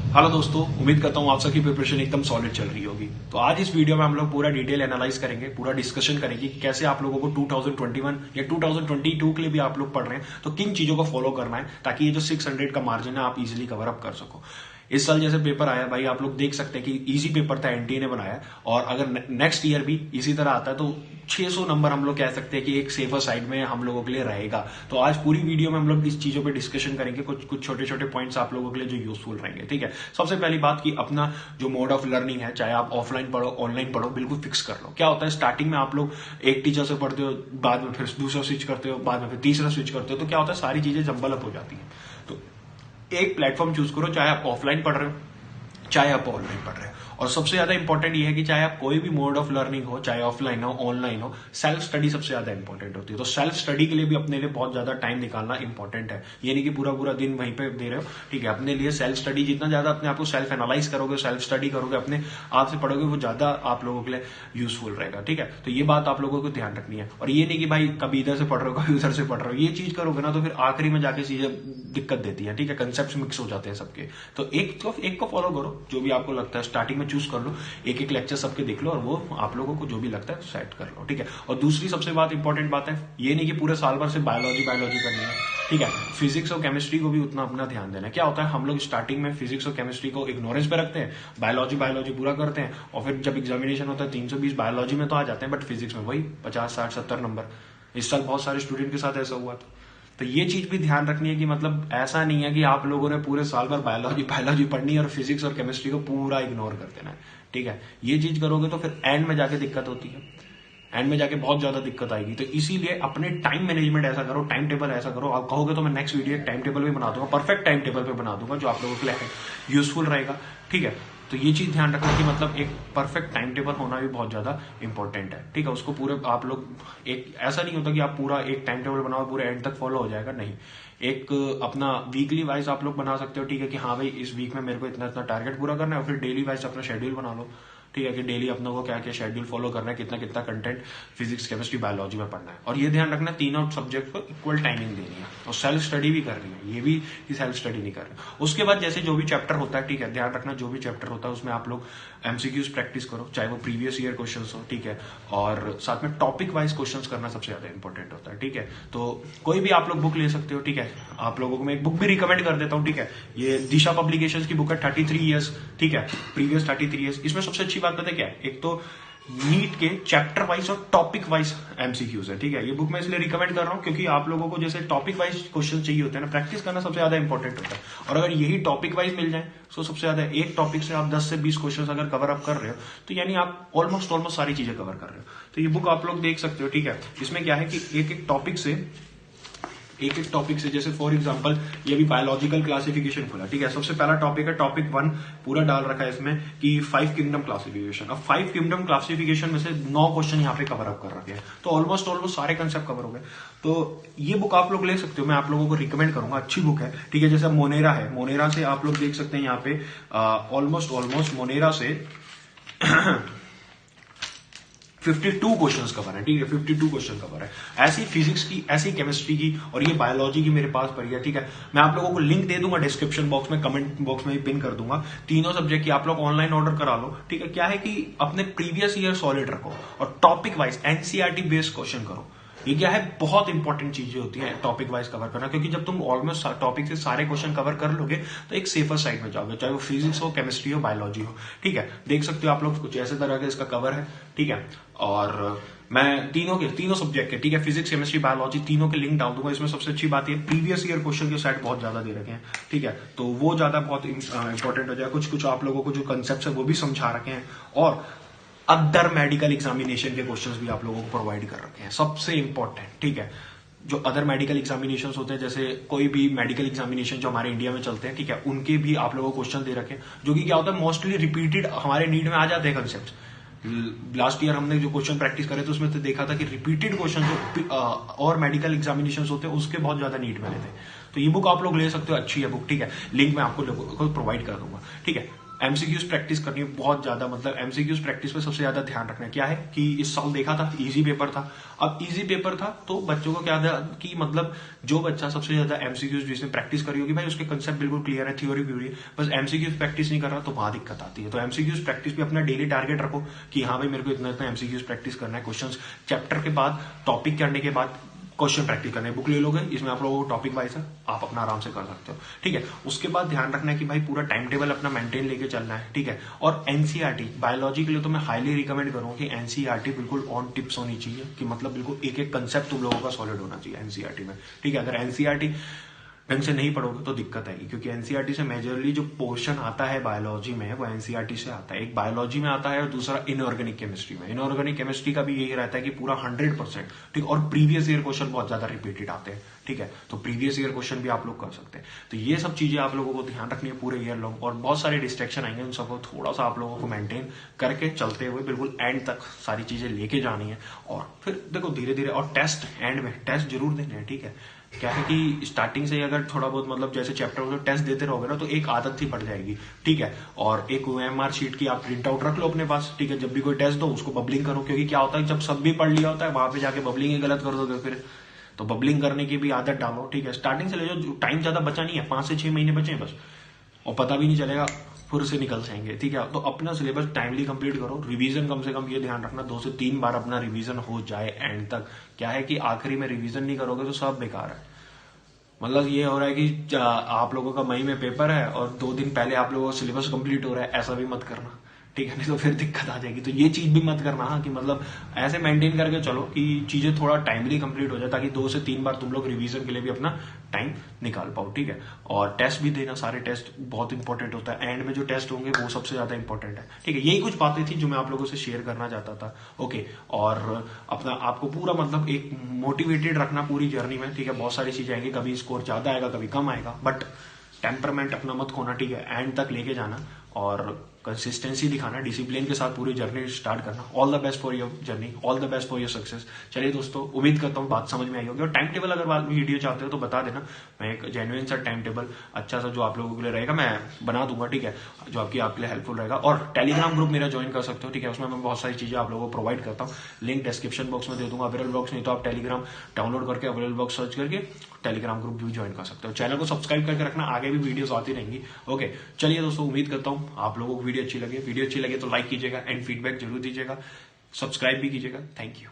Hello दोस्तों, उम्मीद करता हूँ आप सबकी प्रिपरेशन एकदम सॉलिड चल रही होगी। तो आज इस वीडियो में हम लोग पूरा डिटेल एनालाइज करेंगे, पूरा डिस्कशन करेंगे कि कैसे आप लोगों को 2021 या 2022 के लिए भी आप लोग पढ़ रहे हैं तो किन चीजों को फॉलो करना है ताकि ये जो 600 का मार्जिन है आप इजीली कवर अप कर सको। इस साल जैसे पेपर आया भाई, आप लोग देख सकते हैं कि इजी पेपर था, एनटीए ने बनाया, और अगर नेक्स्ट ईयर भी इसी तरह आता है तो 600 नंबर हम लोग कह सकते हैं कि एक सेफर साइड में हम लोगों के लिए रहेगा। तो आज पूरी वीडियो में हम लोग इस चीजों पे डिस्कशन करेंगे, कुछ छोटे छोटे पॉइंट्स आप लोगों के लिए जो यूजफुल रहेंगे। ठीक है, सबसे पहली बात कि अपना जो मोड ऑफ लर्निंग है, चाहे आप ऑफलाइन पढ़ो ऑनलाइन पढ़ो, बिल्कुल फिक्स कर लो। क्या होता है, स्टार्टिंग में आप लोग एक टीचर से पढ़ते हो, बाद में फिर दूसरा स्विच करते हो, बाद में फिर तीसरा स्विच करते हो, तो क्या होता है सारी चीजें जंबल अप हो जाती है। तो एक प्लेटफॉर्म चूज करो, चाहे आप ऑफलाइन पढ़ रहे हो चाहे आप ऑनलाइन पढ़ रहे हो। और सबसे ज्यादा इंपॉर्टेंट ये है कि चाहे आप कोई भी मोड ऑफ लर्निंग हो, चाहे ऑफलाइन हो ऑनलाइन हो, सेल्फ स्टडी सबसे ज्यादा इंपॉर्टेंट होती है। तो सेल्फ स्टडी के लिए भी अपने लिए बहुत ज्यादा टाइम निकालना इंपॉर्टेंट है। ये नहीं कि पूरा पूरा दिन वहीं पे दे रहे हो। ठीक है, अपने लिए सेल्फ स्टडी, जितना ज्यादा अपने आप को सेल्फ एनालाइज करोगे, सेल्फ स्टडी करोगे, अपने आप से पढ़ोगे, वो ज्यादा आप लोगों के लिए यूजफुल रहेगा। ठीक है, तो ये बात आप लोगों को ध्यान रखनी है। और ये नहीं कि भाई कभी इधर से पढ़ रहे हो कभी उधर से पढ़ रहे हो, ये चीज करोगे ना तो फिर आखिरी में जाके चीजें दिक्कत देती है। ठीक है, कंसेप्ट मिक्स हो जाते हैं सबके। तो एक को फॉलो करो, जो भी आपको लगता है स्टार्टिंग में चूज कर लो, एक एक लेक्चर सबके देख लो और वो आप लोगों को जो भी लगता है सेट कर लो। ठीक है, और दूसरी सबसे इंपॉर्टेंट बात है, ये नहीं कि पूरे साल भर से बायोलॉजी करनी है। ठीक है, फिजिक्स और केमिस्ट्री को भी उतना अपना ध्यान देना है। क्या होता है, हम लोग स्टार्टिंग में फिजिक्स और केमिस्ट्री को इग्नोरेंस पे रखते हैं, बायोलॉजी पूरा करते हैं, और फिर जब एग्जामिनेशन होता है 320 बायोलॉजी में तो आ जाते हैं, बट फिजिक्स में वही 50, 60, 70 नंबर। इस साल बहुत सारे स्टूडेंट के साथ ऐसा हुआ था। तो ये चीज भी ध्यान रखनी है कि मतलब ऐसा नहीं है कि आप लोगों ने पूरे साल भर बायोलॉजी पढ़नी है और फिजिक्स और केमिस्ट्री को पूरा इग्नोर कर देना है। ठीक है, ये चीज करोगे तो फिर एंड में जाके दिक्कत होती है, एंड में जाके बहुत ज्यादा दिक्कत आएगी। तो इसीलिए अपने टाइम मैनेजमेंट ऐसा करो, टाइम टेबल ऐसा करो। आप कहोगे तो मैं नेक्स्ट वीडियो एक टाइम टेबल भी बना दूंगा, परफेक्ट टाइम टेबल पे बना दूंगा जो आप लोगों के लिए यूजफुल रहेगा। ठीक है, तो ये चीज ध्यान रखना कि मतलब एक परफेक्ट टाइम टेबल होना भी बहुत ज्यादा इंपॉर्टेंट है। ठीक है, उसको पूरे आप लोग, एक ऐसा नहीं होता कि आप पूरा एक टाइम टेबल बनाओ पूरे एंड तक फॉलो हो जाएगा, नहीं। एक अपना वीकली वाइज आप लोग बना सकते हो। ठीक है, कि हाँ भाई इस वीक में मेरे को इतना इतना टारगेट पूरा करना है, और फिर डेली वाइज अपना शेड्यूल बना लो। ठीक है, कि डेली अपनों को क्या क्या शेड्यूल फॉलो करना है, कितना कितना कंटेंट फिजिक्स केमिस्ट्री बायोलॉजी में पढ़ना है। और ये ध्यान रखना तीनों सब्जेक्ट को इक्वल टाइमिंग देनी है, और सेल्फ स्टडी भी करनी है। ये भी कि सेल्फ स्टडी नहीं कर रहे। उसके बाद जैसे जो भी चैप्टर होता है, ठीक है, ध्यान रखना जो भी चैप्टर होता है उसमें आप लोग एमसीक्यूज प्रैक्टिस करो, चाहे वो प्रीवियस ईयर क्वेश्चन हो। ठीक है, और साथ में टॉपिक वाइज क्वेश्चन करना सबसे ज्यादा इंपॉर्टेंट होता है। ठीक है, तो कोई भी आप लोग बुक ले सकते हो। ठीक है, आप लोगों को मैं एक बुक भी रिकमेंड कर देता हूँ। ठीक है, ये दिशा पब्लिकेशंस की बुक है 33 ईयर्स। ठीक है, प्रीवियस 33 ईयर्स। इसमें सबसे अच्छी बात पता है क्या है, एक तो नीट के चैप्टर वाइज और टॉपिक वाइज एमसीक्यूज है। ठीक है, ये बुक मैं इसलिए रिकमेंड कर रहा हूं क्योंकि आप लोगों को जैसे टॉपिक वाइज क्वेश्चन चाहिए होते हैं ना, प्रैक्टिस करना सबसे ज्यादा इंपॉर्टेंट होता है। और अगर यही टॉपिक वाइज मिल जाए तो सबसे ज्यादा एक टॉपिक से आप 10 से 20 क्वेश्चन अगर कवर अप कर रहे हो तो यानी आप ऑलमोस्ट सारी चीजें कवर कर रहे हो। तो ये बुक आप लोग देख सकते हो। ठीक है, इसमें क्या है कि एक एक टॉपिक से जैसे फॉर एग्जांपल ये भी बायोलॉजिकल क्लासिफिकेशन खुला। ठीक है, सबसे पहला टॉपिक है टॉपिक 1, पूरा डाल रखा है इसमें कि 5 किंगडम क्लासिफिकेशन। अब 5 किंगडम क्लासिफिकेशन में से 9 क्वेश्चन यहाँ पे कवर अप कर रखे हैं, तो ऑलमोस्ट सारे कंसेप्ट कवर हो गए। तो ये बुक आप लोग ले सकते हो, मैं आप लोगों को रिकमेंड करूंगा, अच्छी बुक है। ठीक है, जैसे मोनेरा है, मोनेरा से आप लोग देख सकते हैं यहाँ पे ऑलमोस्ट मोनेरा से 52 क्वेश्चंस कवर है। ठीक है, 52 क्वेश्चन कवर है। ऐसी फिजिक्स की, ऐसी केमिस्ट्री की, और ये बायोलॉजी की मेरे पास पड़ी है। ठीक है, मैं आप लोगों को लिंक दे दूंगा डिस्क्रिप्शन बॉक्स में, कमेंट बॉक्स में भी पिन कर दूंगा। तीनों सब्जेक्ट की आप लोग ऑनलाइन ऑर्डर करा लो। ठीक है, क्या है कि अपने प्रीवियस ईयर सॉलिड रखो और topic wise NCERT based question करो। ये क्या है, बहुत इंपॉर्टेंट चीजें होती हैं टॉपिक वाइज कवर करना, क्योंकि जब तुम ऑलमोस्ट टॉपिक से सारे क्वेश्चन कवर कर लोगे तो एक सेफर साइड में जाओगे, चाहे वो फिजिक्स हो, केमिस्ट्री हो, बायोलॉजी हो। ठीक है, देख सकते हो आप लोग कुछ ऐसे तरह का इसका कवर है। ठीक है, और मैं तीनों सब्जेक्ट के, ठीक है, फिजिक्स केमिस्ट्री बायोलॉजी, तीनों के लिंक डाल दूंगा। इसमें सबसे अच्छी बात है प्रीवियस ईयर क्वेश्चन के सेट बहुत ज्यादा दे रखे हैं। ठीक है, तो वो ज्यादा बहुत इंपॉर्टेंट हो जाए। कुछ आप लोगों को जो कंसेप्ट है वो भी समझा रखे हैं, और अदर मेडिकल एग्जामिनेशन के क्वेश्चंस भी आप लोगों को प्रोवाइड कर रखे हैं, सबसे इंपॉर्टेंट। ठीक है, जो अदर मेडिकल एग्जामिनेशंस होते हैं, जैसे कोई भी मेडिकल एग्जामिनेशन जो हमारे इंडिया में चलते हैं, ठीक है, उनके भी आप लोगों को क्वेश्चन दे रखे हैं, जो कि क्या होता है मोस्टली रिपीटेड हमारे नीट में आ जाते हैं कंसेप्ट। लास्ट ईयर हमने जो क्वेश्चन प्रैक्टिस करे थे उसमें तो देखा था कि रिपीटेड क्वेश्चन जो और मेडिकल एग्जामिनेशन होते हैं उसके बहुत ज्यादा नीट में लेते हैं। तो ये बुक आप लोग ले सकते हो, अच्छी है बुक। ठीक है, लिंक मैं आपको प्रोवाइड कर दूंगा। ठीक है, एमसीक्यूज प्रैक्टिस करनी है बहुत ज्यादा, मतलब एमसीक्यूज प्रैक्टिस पे सबसे ज्यादा ध्यान रखना है। क्या है कि इस साल देखा था इजी पेपर था, अब इजी पेपर था तो बच्चों को क्या था कि मतलब जो बच्चा सबसे ज्यादा एमसीक्यूज जिसने प्रैक्टिस करी होगी भाई उसके कंसेप्ट बिल्कुल क्लियर है, थ्योरी प्यूरी, बस एमसीक्यूज प्रैक्टिस नहीं कर रहा तो वहां दिक्कत आती है। तो एमसीक्यूज प्रैक्टिस पे अपना डेली टारगेट रखो कि हाँ भाई मेरे को इतना इतना एमसीक्यूज प्रैक्टिस करना है, क्वेश्चन चैप्टर के बाद टॉपिक करने के बाद क्वेश्चन प्रैक्टिस करने, बुक ले लोगे इसमें आप लोगों को टॉपिक वाइज है, आप अपना आराम से कर सकते हो, ठीक है। उसके बाद ध्यान रखना है कि भाई पूरा टाइम टेबल अपना मेंटेन लेके चलना है, ठीक है। और एनसीईआरटी बायोलॉजी के लिए तो मैं हाईली रिकमेंड करूंगा कि एनसीईआरटी बिल्कुल ऑन टिप्स होनी चाहिए, कि मतलब बिल्कुल एक एक कंसेप्ट तुम लोगों का सॉलिड होना चाहिए एनसीईआरटी में, ठीक है। अगर एनसीईआरटी ढंग से नहीं पढ़ोगे तो दिक्कत आएगी, क्योंकि एनसीईआरटी से मेजरली जो पोर्शन आता है बायोलॉजी में वो एनसीईआरटी से आता है। एक बायोलॉजी में आता है और दूसरा इनऑर्गेनिक केमिस्ट्री में। इनऑर्गेनिक केमिस्ट्री का भी यही रहता है कि पूरा 100%, ठीक, और प्रीवियस ईयर क्वेश्चन बहुत ज्यादा रिपीटेड आते हैं, ठीक है। तो प्रीवियस ईयर क्वेश्चन भी आप लोग कर सकते हैं। तो ये सब चीजें आप लोगों को ध्यान रखनी है पूरे ईयर लॉन्ग, और बहुत सारे डिस्ट्रैक्शन आएंगे, उन सबको थोड़ा सा आप लोगों को मेंटेन करके चलते हुए बिल्कुल एंड तक सारी चीजें लेके जानी है। और फिर देखो धीरे धीरे, और टेस्ट एंड में टेस्ट जरूर देने हैं, ठीक है। क्या है कि स्टार्टिंग से ही अगर थोड़ा बहुत मतलब जैसे चैप्टर हो टेस्ट देते रहोगे ना तो एक आदत ही पड़ जाएगी, ठीक है। और एक ओएमआर शीट की आप प्रिंट आउट रख लो अपने पास, ठीक है। जब भी कोई टेस्ट दो उसको बबलिंग करो, क्योंकि क्या होता है जब सब भी पढ़ लिया होता है वहां पे जाके बबलिंग ही गलत कर दोगे फिर, तो बबलिंग करने की भी आदत डालो, ठीक है। स्टार्टिंग से ले जाओ, टाइम ज्यादा बचा नहीं है, 5 से 6 महीने बचे हैं बस, और पता भी नहीं चलेगा फुर से निकल जाएंगे, ठीक है। तो अपना सिलेबस टाइमली कंप्लीट करो, रिवीजन कम से कम ये ध्यान रखना 2 से 3 बार अपना रिवीजन हो जाए एंड तक। क्या है कि आखिरी में रिवीजन नहीं करोगे तो सब बेकार है। मतलब ये हो रहा है कि आप लोगों का मई में पेपर है और 2 दिन पहले आप लोगों का सिलेबस कंप्लीट हो रहा है, ऐसा भी मत करना, ठीक है, नहीं तो फिर दिक्कत आ जाएगी। तो ये चीज भी मत करना, हाँ, कि मतलब ऐसे मेंटेन करके चलो कि चीजें थोड़ा टाइमली कंप्लीट हो जाए, ताकि 2 से 3 बार तुम लोग रिवीजन के लिए भी अपना टाइम निकाल पाओ, ठीक है। और टेस्ट भी देना, सारे टेस्ट बहुत इंपॉर्टेंट होता है, एंड में जो टेस्ट होंगे वो सबसे ज्यादा इंपॉर्टेंट है, ठीक है। यही कुछ बातें थी जो मैं आप लोगों से शेयर करना चाहता था, ओके। और अपना आपको पूरा मतलब एक मोटिवेटेड रखना पूरी जर्नी में, ठीक है। बहुत सारी चीजें आएंगी, कभी स्कोर ज्यादा आएगा कभी कम आएगा, बट टेम्परमेंट अपना मत खोना, ठीक है। एंड तक लेके जाना और कंसिस्टेंसी दिखाना, डिसिप्लिन के साथ पूरी जर्नी स्टार्ट करना। All the best for your journey, all the best for your success. चलिए दोस्तों, उम्मीद करता हूँ बात समझ में आई होगी। और टाइम टेबल अगर वीडियो चाहते हो तो बता देना, मैं एक जेन्युइन सा टाइम टेबल अच्छा सा जो आप लोगों के लिए रहेगा मैं बना दूंगा, ठीक है, जो आपके लिए हेल्पफुल रहेगा। और टेलीग्राम ग्रुप मेरा ज्वाइन कर सकते हो, ठीक है, उसमें मैं बहुत सारी चीजें आप लोगों को प्रोवाइड करता हूँ। लिंक डिस्क्रिप्शन बॉक्स में दे दूंगा, अवेलेबल बॉक्स, नहीं तो आप टेलीग्राम डाउनलोड करके अवेलेबल बॉक्स सर्च करके टेलीग्राम ग्रुप भी ज्वाइन कर सकते हो। चैनल को सब्सक्राइब करके रखना, आगे भी वीडियोस आती रहेंगी, ओके। चलिए दोस्तों, उम्मीद करता हूँ आप लोगों को वीडियो अच्छी लगे तो लाइक कीजिएगा एंड फीडबैक जरूर दीजिएगा, सब्सक्राइब भी कीजिएगा। Thank you.